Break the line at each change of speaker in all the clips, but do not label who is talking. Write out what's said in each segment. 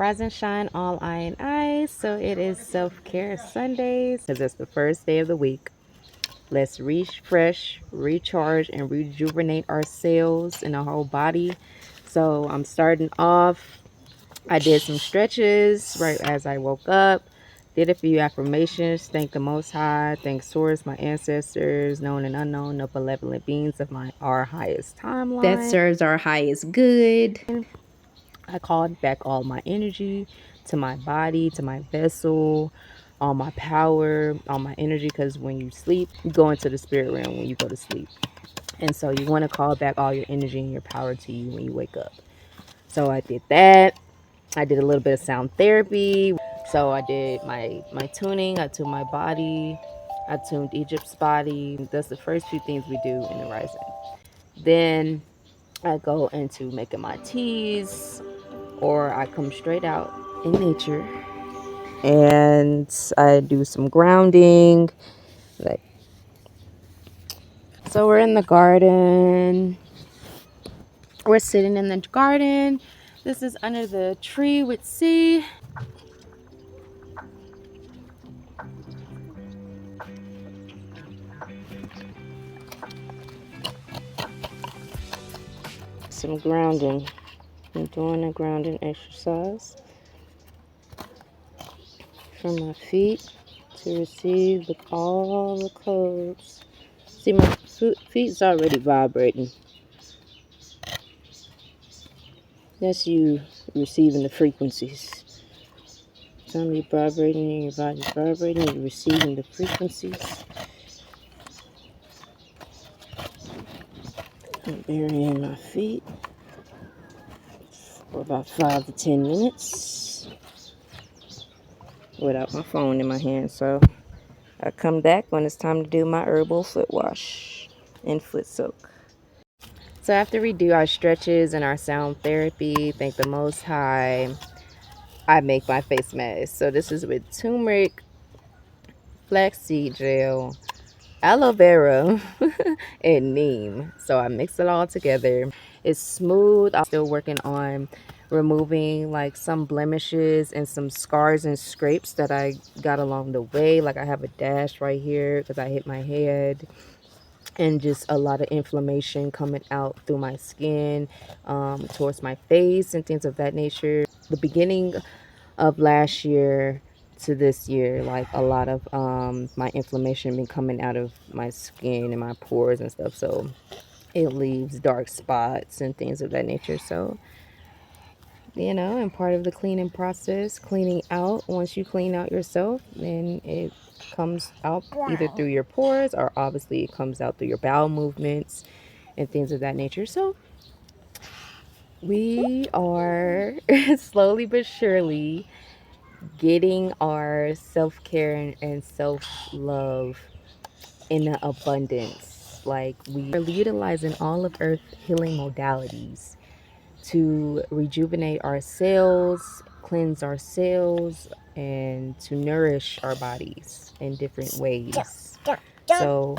Rise and shine, all I and I. So it is self-care Sundays because it's the first day of the week. Let's refresh, recharge, and rejuvenate our cells and our whole body. So I'm starting off. I did some stretches right as I woke up. Did a few affirmations. Thank the Most High. Thank Source, my ancestors, known and unknown, no benevolent beings of our highest timeline that serves our highest good. I called back all my energy to my body, to my vessel, all my power, all my energy. Because when you sleep, you go into the spirit realm when you go to sleep. And so you want to call back all your energy and your power to you when you wake up. So I did that. I did a little bit of sound therapy. So I did my tuning. I tuned my body. I tuned Egypt's body. That's the first few things we do in the rising. Then I go into making my teas, or I come straight out in nature and I do some grounding. Like, so we're in the garden. We're sitting in the garden. This is under the tree with sea. Some grounding. I'm doing a grounding exercise from my feet to receive all the codes. See, my feet's already vibrating. That's you receiving the frequencies. Time you're vibrating and your body's vibrating, you're receiving the frequencies. I'm burying my feet for about 5 to 10 minutes without my phone in my hand. So I come back when it's time to do my herbal foot wash and foot soak. So after we do our stretches and our sound therapy, thank the Most High, I make my face mask. So this is with turmeric, flaxseed gel, aloe vera, and neem. So I mix it all together. It's smooth. I'm still working on removing like some blemishes and some scars and scrapes that I got along the way. Like I have a dash right here because I hit my head, and just a lot of inflammation coming out through my skin, towards my face and things of that nature. The beginning of last year to this year, like a lot of my inflammation been coming out of my skin and my pores and stuff, so it leaves dark spots and things of that nature. So and part of the cleaning process, cleaning out, once you clean out yourself, then it comes out either through your pores, or obviously it comes out through your bowel movements and things of that nature. So we are slowly but surely getting our self-care and self-love in an abundance. Like, we are utilizing all of earth healing modalities to rejuvenate our cells, cleanse our cells, and to nourish our bodies in different ways. So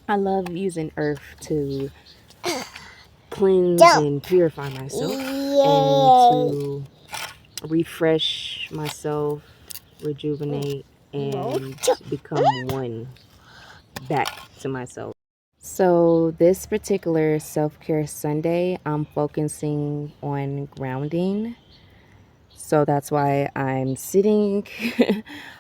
I love using earth to cleanse and purify myself, and to refresh myself, rejuvenate, and become one back to myself. So this particular self-care Sunday, I'm focusing on grounding. So that's why I'm sitting.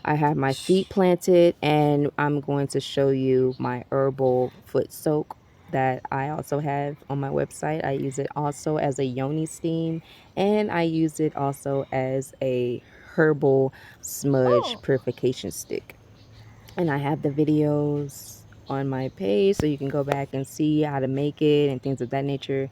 I have my feet planted, and I'm going to show you my herbal foot soak that I also have on my website. I use it also as a yoni steam, and I use it also as a herbal smudge purification stick. And I have the videos on my page, so you can go back and see how to make it and things of that nature.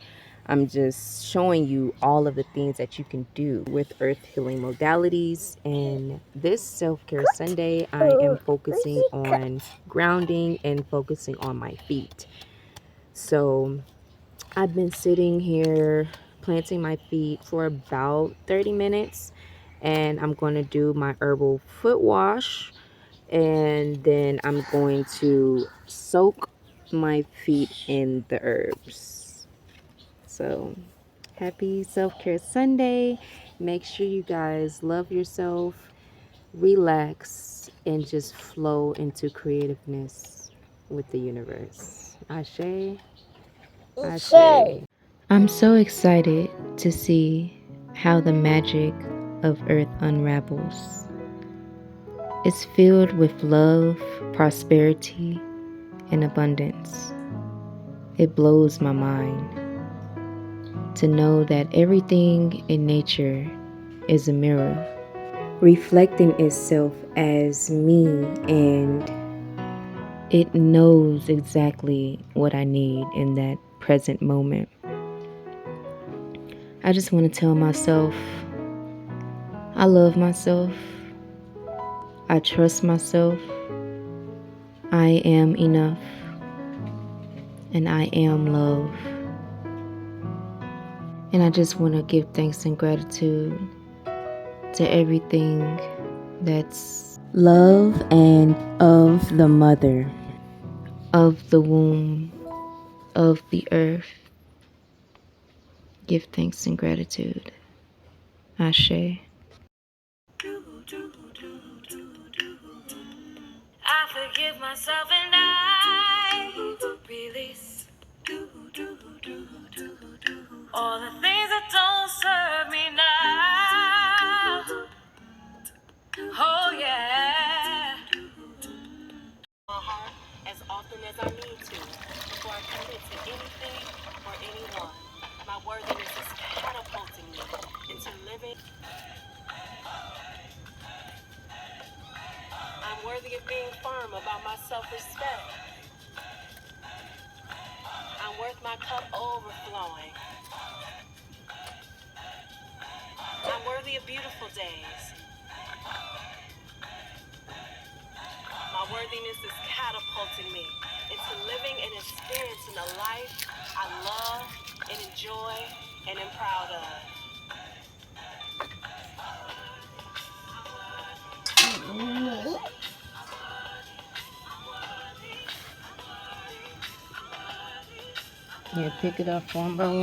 I'm just showing you all of the things that you can do with earth healing modalities. And this self-care Sunday, I am focusing on grounding and focusing on my feet. So I've been sitting here planting my feet for about 30 minutes, and I'm going to do my herbal foot wash, and then I'm going to soak my feet in the herbs. So Happy Self-Care Sunday. Make sure you guys love yourself, relax, and just flow into creativeness with the universe. Ashe. Ashe. I'm so excited to see how the magic of Earth unravels. It's filled with love, prosperity, and abundance. It blows my mind to know that everything in nature is a mirror, reflecting itself as me, and it knows exactly what I need in that present moment. I just want to tell myself I love myself, I trust myself, I am enough, and I am love. And I just want to give thanks and gratitude to everything that's love and of the mother, of the womb, of the earth. Give thanks and gratitude. Ashe. I forgive myself and I release all the things that don't serve me now. Oh yeah. As often as I need to before I commit to anything or anyone. My worthiness is catapulting me into living. I'm worthy of being firm about my self-respect. I'm worth my cup overflowing. I'm worthy of beautiful days. My worthiness is catapulting me into living and experiencing a life I love and enjoy and am proud of. Yeah, pick it up one by one. I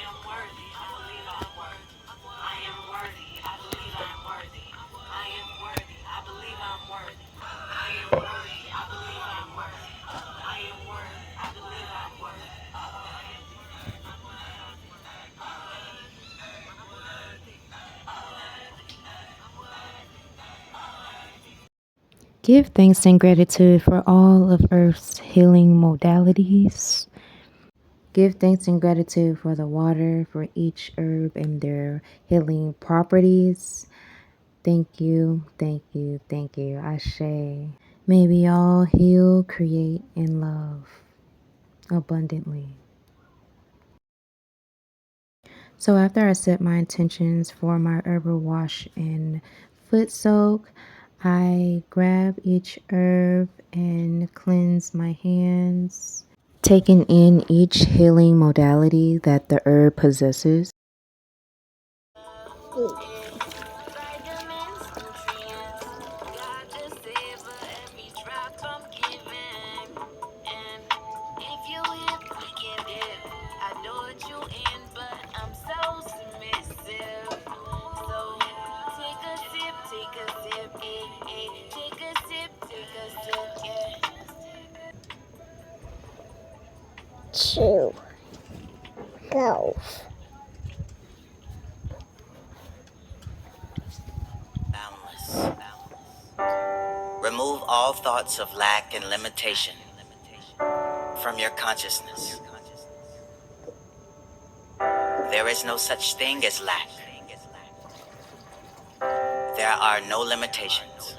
am worthy. I believe I'm worthy. I am worthy. I believe I'm worthy. I am worthy. I believe I'm worthy. I am worthy. I believe I'm worthy. I am worthy. I believe I'm worthy. Give thanks and gratitude for all of Earth's healing modalities. Give thanks and gratitude for the water, for each herb and their healing properties. Thank you, thank you, thank you. Ashe. May we all heal, create, and love abundantly. So after I set my intentions for my herbal wash and foot soak, I grab each herb and cleanse my hands, taking in each healing modality that the herb possesses.
Two, go.
Boundless. Remove all thoughts of lack and limitation from your consciousness. There is no such thing as lack. There are no limitations.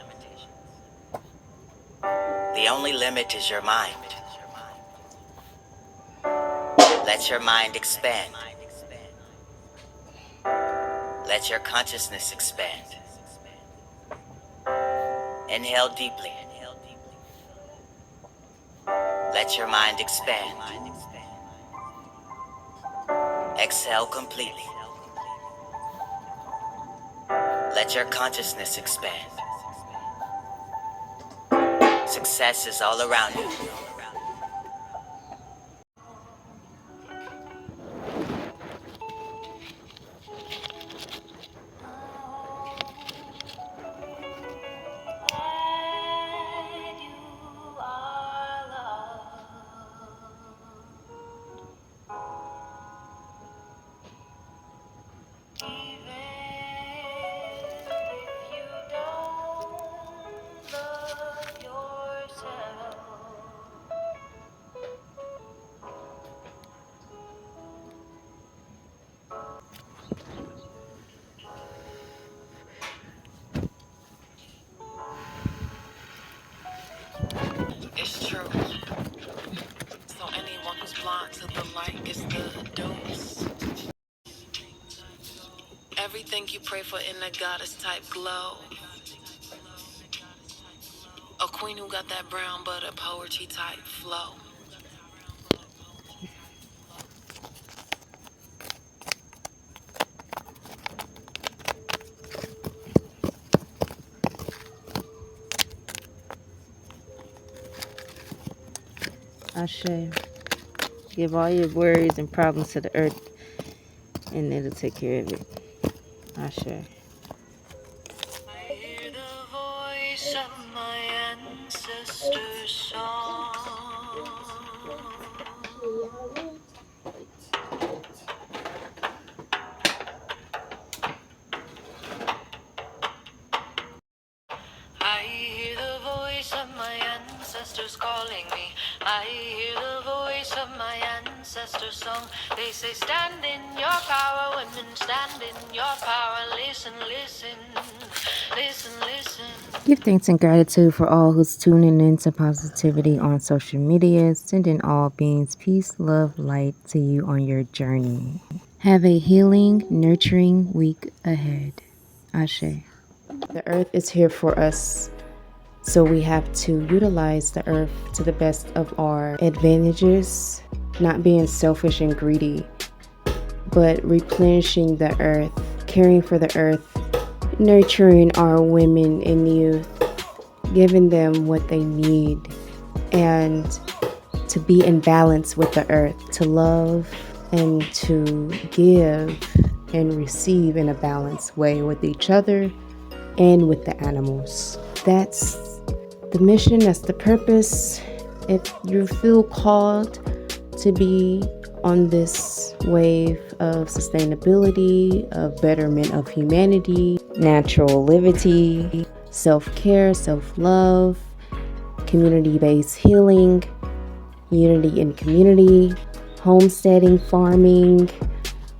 The only limit is your mind. Let your mind expand. Let your consciousness expand. Inhale deeply. Let your mind expand. Exhale completely. Let your consciousness expand. Success is all around you.
everything you pray for in the goddess type glow. A queen who got that brown butter poetry type flow.
Ashe. Give all your worries and problems to the earth, and it'll take care of it. Ashe.
I hear the voice of my ancestors' song. I hear the voice of my ancestors calling me. I hear the voice of my ancestors' song. They say, stand in your power, women, stand in your power. Listen, listen, listen, listen.
Give thanks and gratitude for all who's tuning in to positivity on social media, sending all beings peace, love, light to you on your journey. Have a healing, nurturing week ahead. Ashe. The earth is here for us, so we have to utilize the earth to the best of our advantages, not being selfish and greedy, but replenishing the earth, caring for the earth, nurturing our women and youth, giving them what they need, and to be in balance with the earth, to love and to give and receive in a balanced way with each other and with the animals. That's the mission, that's the purpose. If you feel called to be on this wave of sustainability, of betterment of humanity, natural liberty, self-care, self-love, community-based healing, unity in community, homesteading, farming,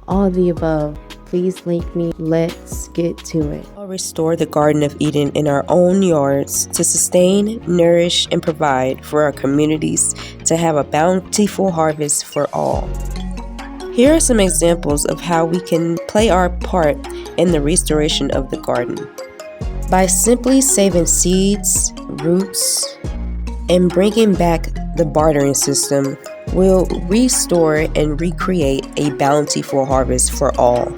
all the above, please link me. Let's get to it.
Restore the Garden of Eden in our own yards to sustain, nourish, and provide for our communities to have a bountiful harvest for all. Here are some examples of how we can play our part in the restoration of the garden. By simply saving seeds, roots, and bringing back the bartering system, we'll restore and recreate a bountiful harvest for all.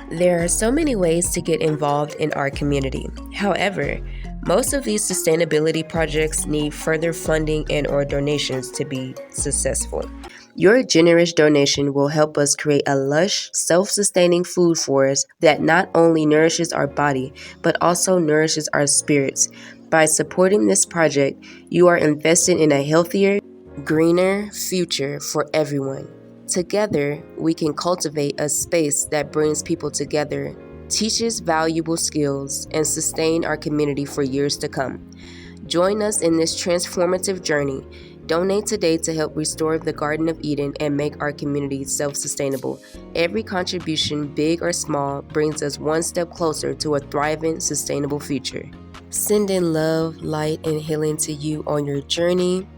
There are so many ways to get involved in our community. However, most of these sustainability projects need further funding and or donations to be successful. Your generous donation will help us create a lush, self-sustaining food forest that not only nourishes our body, but also nourishes our spirits. By supporting this project, you are investing in a healthier, greener future for everyone. Together, we can cultivate a space that brings people together, teaches valuable skills, and sustain our community for years to come. Join us in this transformative journey. Donate today to help restore the Garden of Eden and make our community self-sustainable. Every contribution, big or small, brings us one step closer to a thriving, sustainable future. Sending love, light, and healing to you on your journey.